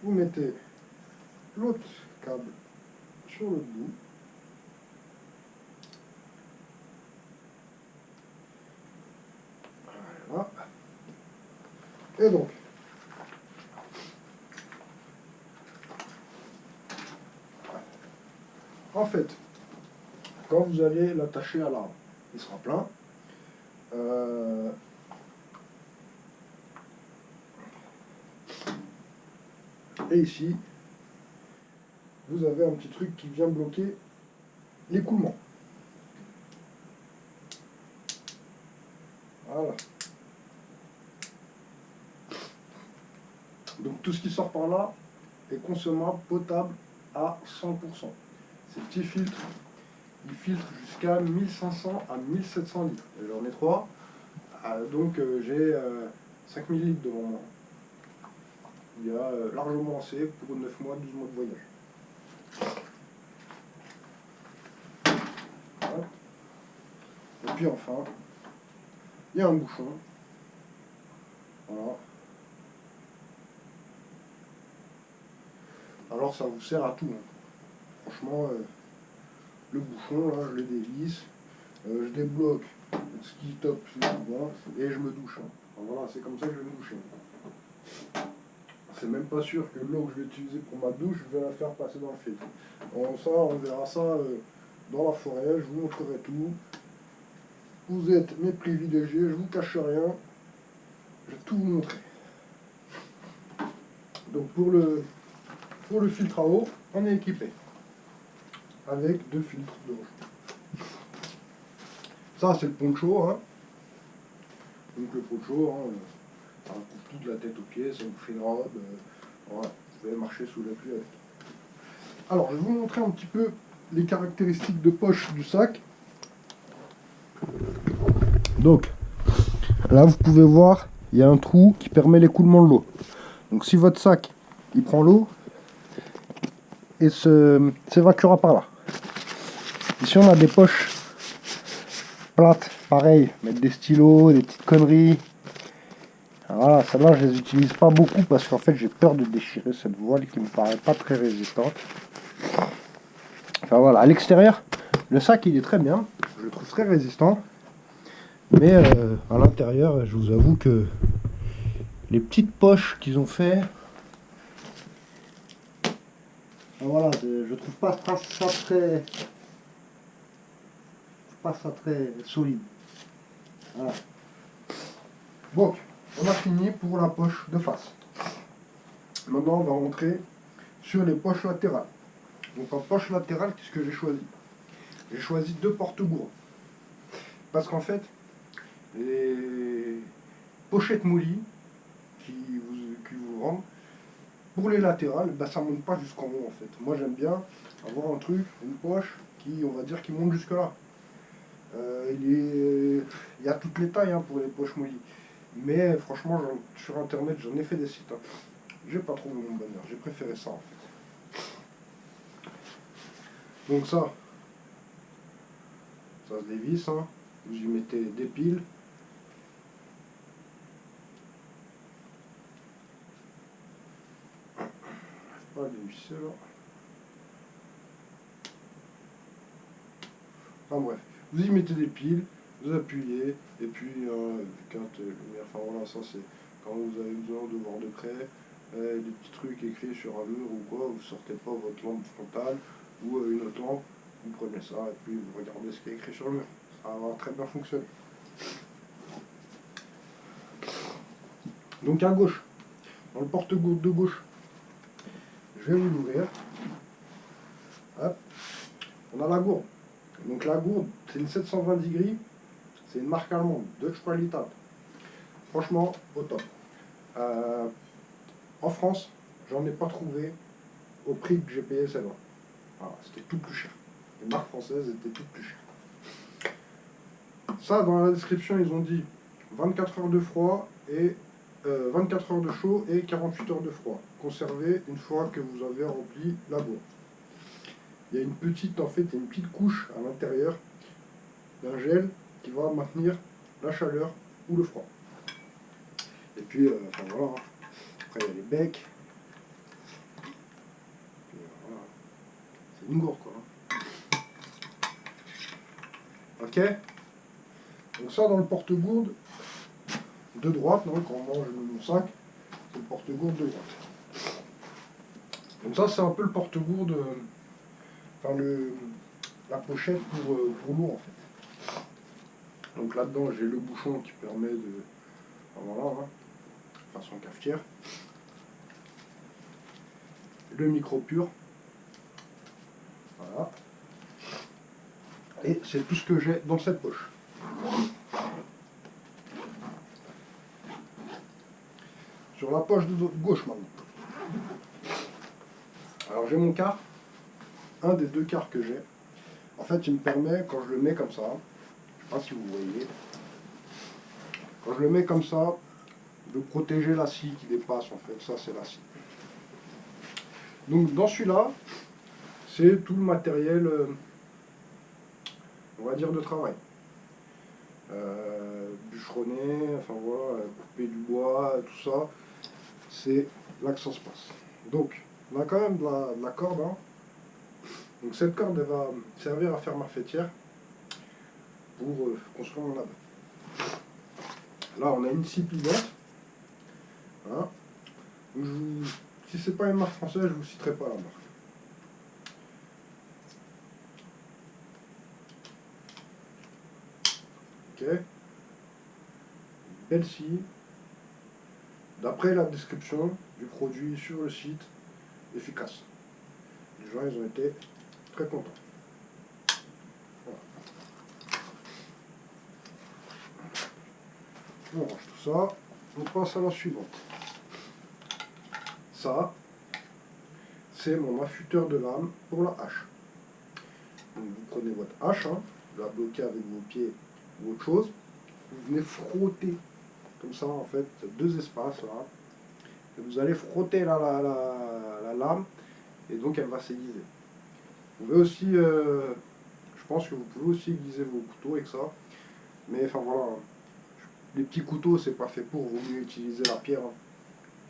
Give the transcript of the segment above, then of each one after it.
vous mettez l'autre câble sur le bout. Voilà. Et donc, en fait, quand vous allez l'attacher à l'arbre, il sera plein. Et ici, vous avez un petit truc qui vient bloquer l'écoulement. Voilà. Donc tout ce qui sort par là est consommable, potable à 100%. Ces petits filtres, ils filtrent jusqu'à 1500 à 1700 litres. J'en ai 3, donc j'ai 5000 litres devant moi. Il y a largement assez pour 9 mois, 12 mois de voyage. Voilà. Et puis enfin, il y a un bouchon. Voilà. Alors ça vous sert à tout. Hein. Franchement, le bouchon, là, je le dévisse, je débloque ce qui top souvent et je me douche. Hein. Alors voilà, c'est comme ça que je vais me doucher. C'est même pas sûr que l'eau que je vais utiliser pour ma douche, je vais la faire passer dans le filtre. Donc ça, on verra ça dans la forêt, je vous montrerai tout. Vous êtes mes privilégiés, je vous cache rien, je vais tout vous montrer. Donc pour le filtre à eau, on est équipé avec 2 filtres d'eau. Ça c'est le poncho, hein. Donc le poncho, hein, ça recouvre toute la tête aux pieds, ça vous fait une robe, voilà, vous pouvez marcher sous la pluie avec. Alors je vais vous montrer un petit peu les caractéristiques de poche du sac. Donc là vous pouvez voir, il y a un trou qui permet l'écoulement de l'eau. Donc si votre sac il prend l'eau, et s'évacuera par là. Ici on a des poches plates, pareil, mettre des stylos, des petites conneries. Alors voilà, celles-là je les utilise pas beaucoup parce qu'en fait j'ai peur de déchirer cette voile qui me paraît pas très résistante. Enfin voilà, à l'extérieur, le sac il est très bien, je le trouve très résistant. Mais à l'intérieur, je vous avoue que les petites poches qu'ils ont fait, voilà, je trouve pas ça très solide. Voilà. Donc, on a fini pour la poche de face. Maintenant, on va rentrer sur les poches latérales. Donc en poche latérale, qu'est-ce que j'ai choisi? J'ai choisi 2 porte-gourdes. Parce qu'en fait, les pochettes Mouli qui vous vendent, pour les latérales, bah, ça ne monte pas jusqu'en haut en fait. Moi j'aime bien avoir un truc, une poche qui, on va dire, qui monte jusque là. Il y a toutes les tailles hein, pour les poches Mouli. Mais franchement, sur internet, j'en ai fait des sites. Hein. J'ai pas trouvé mon bonheur, j'ai préféré ça en fait. Donc ça se dévisse, hein. Vous y mettez des piles. Pas dévisser là. Enfin bref, vous y mettez des piles, vous appuyez, et puis quand lumière, enfin voilà, ça c'est quand vous avez besoin de voir de près, des petits trucs écrits sur un mur ou quoi, vous sortez pas votre lampe frontale ou une autre lampe, vous prenez ça et puis vous regardez ce qui est écrit sur le mur. Ça va très bien fonctionner. Donc à gauche, dans le porte-gourde de gauche, je vais vous l'ouvrir. Hop, on a la gourde. Donc la gourde, c'est une 720 gris, c'est une marque allemande, Deutsche Qualität. Franchement, au top. En France, j'en ai pas trouvé au prix que j'ai payé celle-là. Voilà, c'était tout plus cher. Les marques françaises étaient toutes plus chères. Ça, dans la description, ils ont dit 24 heures de froid et 24 heures de chaud et 48 heures de froid. Conservé une fois que vous avez rempli la gourde. Il y a une petite, en fait, une petite couche à l'intérieur d'un gel qui va maintenir la chaleur ou le froid. Et puis, enfin voilà. Après, il y a les becs. une gourde quoi. Ok. Donc ça dans le porte-gourde de droite, donc quand moi je mets mon sac, c'est le porte-gourde de droite. Donc ça c'est un peu le porte-gourde, enfin la pochette pour l'eau en fait. Donc là-dedans j'ai le bouchon qui permet de, enfin, voilà, hein, façon cafetière. Le micro pur. Voilà. Et c'est tout ce que j'ai dans cette poche. Sur la poche de gauche maintenant. Alors j'ai mon quart, un des deux quarts que j'ai. En fait il me permet, quand je le mets comme ça, je sais pas si vous voyez, quand je le mets comme ça, de protéger la scie qui dépasse en fait, ça c'est la scie. Donc dans celui-là, c'est tout le matériel, on va dire de travail. Bûcheronner, enfin voilà, couper du bois, tout ça, c'est là que ça se passe. Donc on a quand même de la corde, hein. Donc cette corde elle va servir à faire ma fêtière pour construire mon abri. Là on a une scie pliante. Voilà. Si c'est pas une marque française, je vous citerai pas la marque. Ok. Belle scie. D'après la description du produit sur le site, efficace. Les gens ils ont été très contents. Voilà. On range tout ça. On passe à la suivante. Ça, c'est mon affûteur de lame pour la hache. Donc vous prenez votre hache, hein, vous la bloquez avec vos pieds ou autre chose. Vous venez frotter, comme ça en fait, deux espaces là. Et vous allez frotter la lame et donc elle va s'aiguiser. Vous pouvez aussi, je pense que vous pouvez aussi aiguiser vos couteaux avec ça. Mais enfin voilà, les petits couteaux c'est pas fait pour, vaut mieux utiliser la pierre. Hein.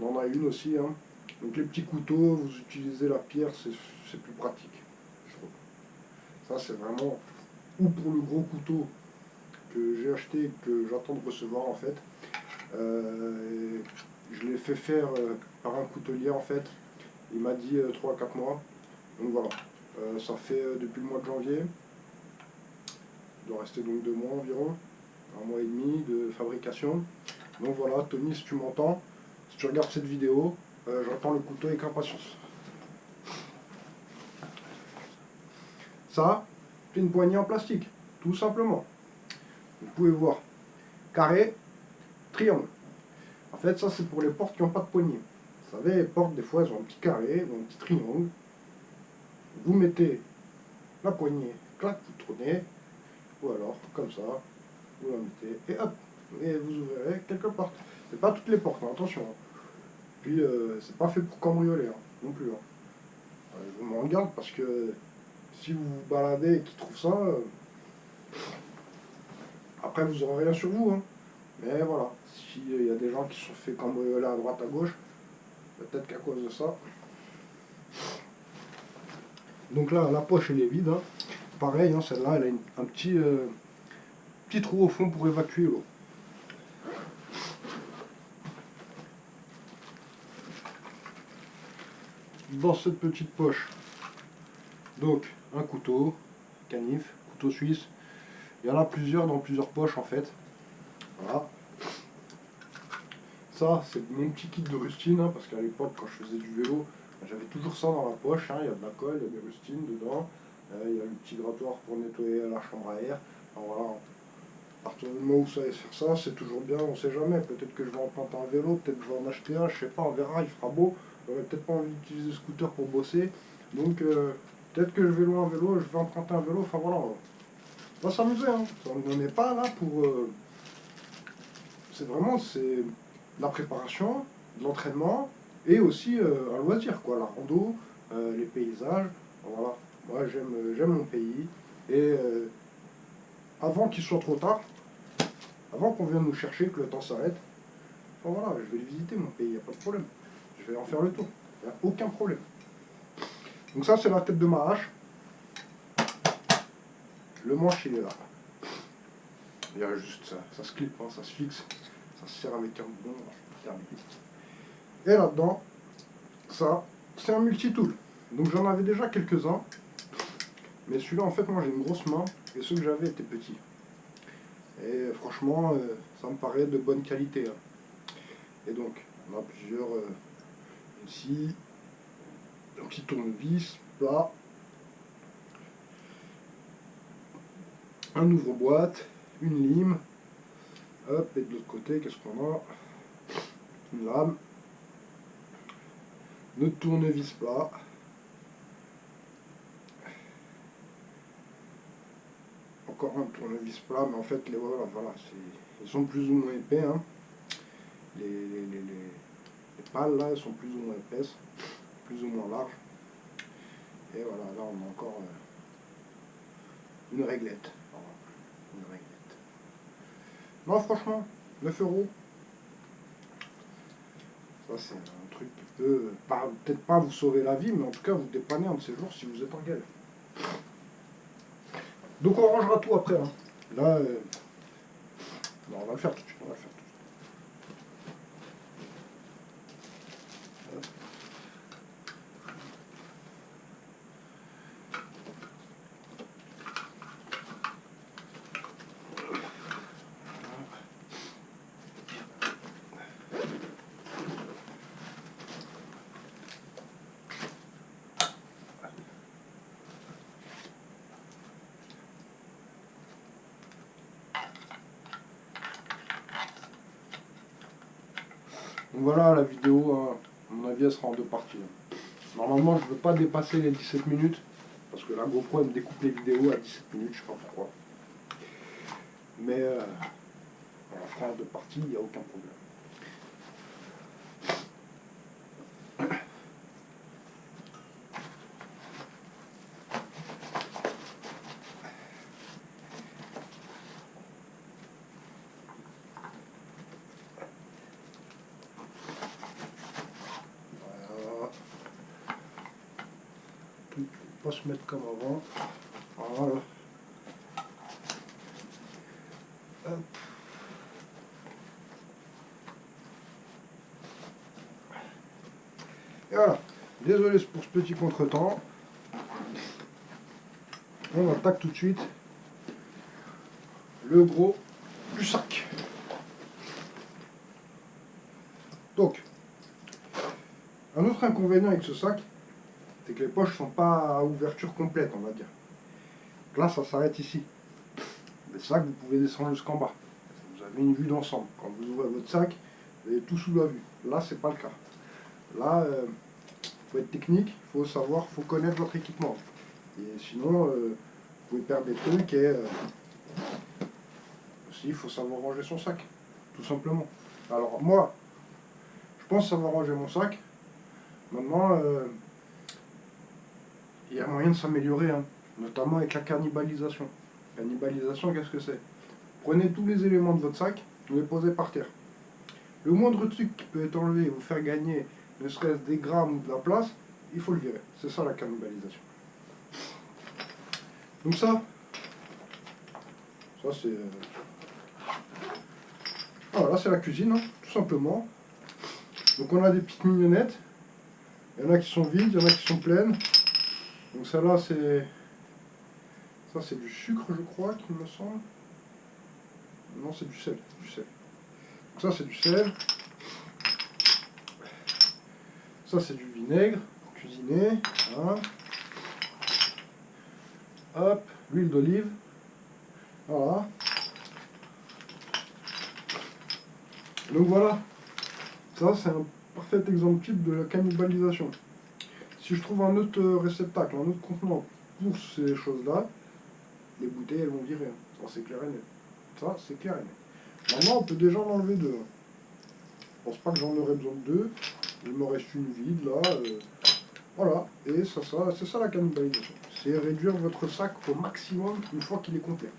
On en a une aussi. Hein. Donc les petits couteaux, vous utilisez la pierre, c'est plus pratique, je trouve. Ça c'est vraiment, ou pour le gros couteau que j'ai acheté et que j'attends de recevoir en fait. Je l'ai fait faire par un coutelier en fait. Il m'a dit 3 à 4 mois. Donc voilà. Ça fait depuis le mois de janvier. Il doit rester donc 2 mois environ. Un mois et demi de fabrication. Donc voilà, Tony, si tu m'entends, si tu regardes cette vidéo, j'attends le couteau avec impatience. Ça, c'est une poignée en plastique, tout simplement. Vous pouvez voir carré, triangle. En fait, ça c'est pour les portes qui n'ont pas de poignée. Vous savez, les portes, des fois, elles ont un petit carré ou un petit triangle. Vous mettez la poignée, clac, vous tournez, ou alors, comme ça, vous la mettez, et hop, et vous ouvrirez quelques portes. C'est pas toutes les portes, hein, attention. Hein. Puis, c'est pas fait pour cambrioler, hein, non plus. Hein. Je vous m'en garde parce que si vous vous baladez et qu'ils trouvent ça, après vous aurez rien sur vous. Hein. Mais voilà, s'il y a des gens qui se sont fait cambrioler à droite, à gauche, peut-être qu'à cause de ça. Donc là, la poche elle est vide. Hein. Pareil, hein, celle-là, elle a un petit trou au fond pour évacuer l'eau. Dans cette petite poche, donc un couteau, canif, couteau suisse. Il y en a plusieurs dans plusieurs poches en fait. Voilà. Ça, c'est mon petit kit de rustine, hein, parce qu'à l'époque, quand je faisais du vélo, j'avais toujours ça dans la poche. Hein, il y a de la colle, il y a des rustines dedans. Il y a le petit grattoir pour nettoyer la chambre à air. Enfin, voilà. À partir du moment où vous savez faire ça, c'est toujours bien, on ne sait jamais. Peut-être que je vais emprunter un vélo, peut-être que je vais en acheter un, je sais pas, on verra, il fera beau. J'aurais peut-être pas envie d'utiliser le scooter pour bosser. Donc, peut-être que je vais loin en vélo, je vais emprunter un vélo. Enfin voilà, on va s'amuser. Hein. On n'est pas là pour. C'est vraiment la préparation, l'entraînement et aussi un loisir, quoi. La rando, les paysages. Voilà. Moi, j'aime mon pays. Et avant qu'il soit trop tard, avant qu'on vienne nous chercher, que le temps s'arrête, enfin, voilà, je vais visiter mon pays, il n'y a pas de problème. Je vais en faire le tour. Il n'y a aucun problème. Donc ça, c'est la tête de ma hache. Le manche il est là. Il y a juste ça, ça se clip, hein, ça se fixe, ça se serre avec un boulon, terminé. Et là-dedans, ça, c'est un multitool. Donc j'en avais déjà quelques-uns, mais celui-là en fait moi j'ai une grosse main et ceux que j'avais étaient petits. Et franchement, ça me paraît de bonne qualité. Hein. Et donc, on a plusieurs ici, un petit tournevis, plat, un ouvre-boîte, une lime, hop, et de l'autre côté, qu'est-ce qu'on a? Une lame, notre tournevis plat, encore un tournevis plat, mais en fait, les voilà, ils sont plus ou moins épais. Hein. Les pales là, elles sont plus ou moins épaisses, plus ou moins larges. Et voilà, là on a encore une réglette. Voilà, une réglette. Non, franchement, 9 €. Ça, c'est un truc qui peut peut-être pas vous sauver la vie, mais en tout cas vous dépanner un de ces jours si vous êtes en galère. Donc on rangera tout après. Hein. Là, non, on va le faire tout de suite. On va le faire tout de suite. Donc voilà, la vidéo, à mon avis, elle sera en 2 parties. Normalement, je ne veux pas dépasser les 17 minutes, parce que la GoPro, elle me découpe les vidéos à 17 minutes, je sais pas pourquoi. Mais on la fera en 2 parties, il n'y a aucun problème. Pas se mettre comme avant. Voilà. Hop. Et voilà. Désolé pour ce petit contretemps. On attaque tout de suite le gros du sac. Donc, un autre inconvénient avec ce sac, c'est que les poches ne sont pas à ouverture complète, on va dire. Donc là, ça s'arrête ici. Le sac, vous pouvez descendre jusqu'en bas. Vous avez une vue d'ensemble. Quand vous ouvrez votre sac, vous avez tout sous la vue. Là, c'est pas le cas. Là, faut être technique, il faut savoir, faut connaître votre équipement. Et sinon, vous pouvez perdre des trucs et aussi, il faut savoir ranger son sac, tout simplement. Alors moi, je pense savoir ranger mon sac. Maintenant, il y a moyen de s'améliorer, hein, notamment avec la cannibalisation. Cannibalisation, qu'est-ce que c'est? Prenez tous les éléments de votre sac, vous les posez par terre. Le moindre truc qui peut être enlevé et vous faire gagner ne serait-ce des grammes ou de la place, il faut le virer. C'est ça la cannibalisation. Donc ça c'est... Voilà, c'est la cuisine, hein, tout simplement. Donc on a des petites mignonnettes. Il y en a qui sont vides, il y en a qui sont pleines. Donc celle-là, c'est... Ça, c'est du sucre, je crois, qu'il me semble. Non, c'est du sel. Donc ça, c'est du sel. Ça, c'est du vinaigre pour cuisiner. Hein. Hop, l'huile d'olive. Voilà. Donc voilà. Ça, c'est un parfait exemple type de la cannibalisation. Si je trouve un autre réceptacle, un autre contenant pour ces choses-là, les bouteilles, elles vont virer. Ça, c'est clair et net. Ça, c'est clair et net. Maintenant, on peut déjà en enlever 2. Je pense pas que j'en aurais besoin de 2. Il me reste une vide, là. Voilà. Et ça c'est ça la cannibalisation. C'est réduire votre sac au maximum une fois qu'il est complet.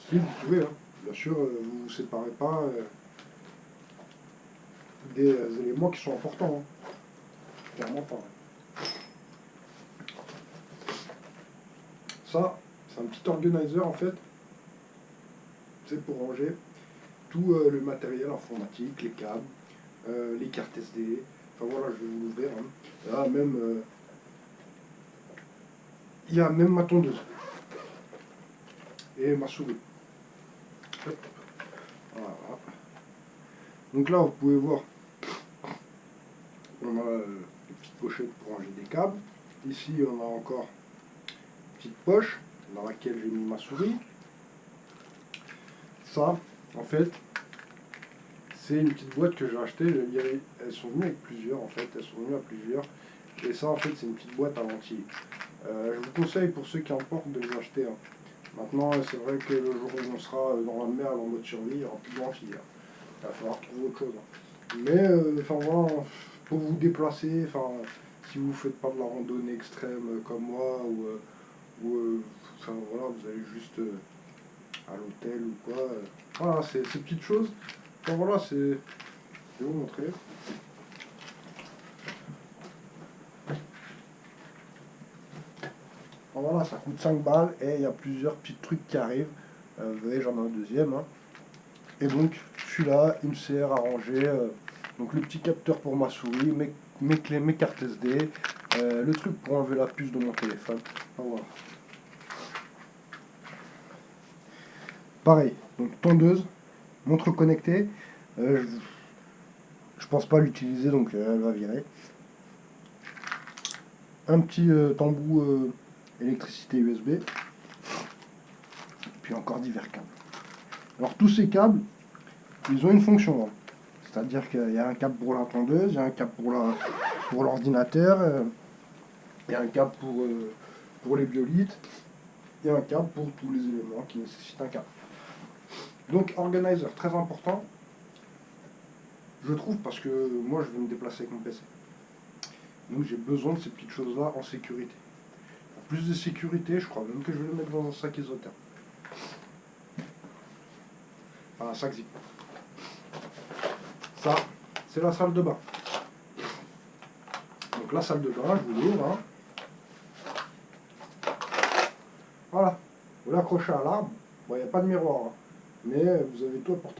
Si vous pouvez, hein. Bien sûr, vous ne vous séparez pas des éléments qui sont importants. Hein. Clairement pas. Ça, C'est un petit organizer en fait. C'est pour ranger tout le matériel informatique, les câbles, les cartes SD. Enfin voilà, je vais vous l'ouvrir. Hein. Là, même, il y a même ma tondeuse et ma souris. Hop. Voilà. Donc là, vous pouvez voir, on a des petites pochettes pour ranger des câbles. Ici, on a encore une petite poche dans laquelle j'ai mis ma souris. Ça, en fait, c'est une petite boîte que j'ai achetée. Elles sont venues avec plusieurs, en fait. Elles sont venues à plusieurs. Et ça, en fait, c'est une petite boîte à lentilles. Je vous conseille, pour ceux qui importent, de les acheter. Hein. Maintenant, c'est vrai que le jour où on sera dans la mer en mode survie, il n'y aura plus de lentilles. Hein. Il va falloir trouver autre chose. Hein. Mais, enfin voilà, pour vous déplacer, enfin, si vous ne faites pas de la randonnée extrême comme moi, enfin voilà, vous allez juste à l'hôtel ou quoi. Voilà, ces petites choses. Enfin voilà, je vais vous montrer. Enfin, voilà, ça coûte 5 balles et il y a plusieurs petits trucs qui arrivent. Vous voyez, j'en ai un deuxième. Hein. Et donc, celui-là, il me sert à ranger donc le petit capteur pour ma souris, mes clés, mes cartes SD, le truc pour enlever la puce de mon téléphone. Enfin, voilà. Pareil, donc tondeuse, montre connectée. Je pense pas l'utiliser, donc elle va virer. Un petit tambour électricité USB. Puis encore divers câbles. Alors tous ces câbles, ils ont une fonction. Hein. C'est-à-dire qu'il y a un câble pour la tondeuse, il y a un câble pour l'ordinateur, il y a un câble pour les biolites, il y a un câble pour tous les éléments qui nécessitent un câble. Donc organizer, très important, je trouve, parce que moi je vais me déplacer avec mon PC. Donc j'ai besoin de ces petites choses-là en sécurité. Pour plus de sécurité, je crois même que je vais le mettre dans un sac isotherme. Enfin, un sac zip. Ça, c'est la salle de bain. Donc la salle de bain, je vous l'ouvre. Hein. Voilà. Vous l'accrochez à l'arbre. Bon, il n'y a pas de miroir. Hein. Mais vous avez tout à portée.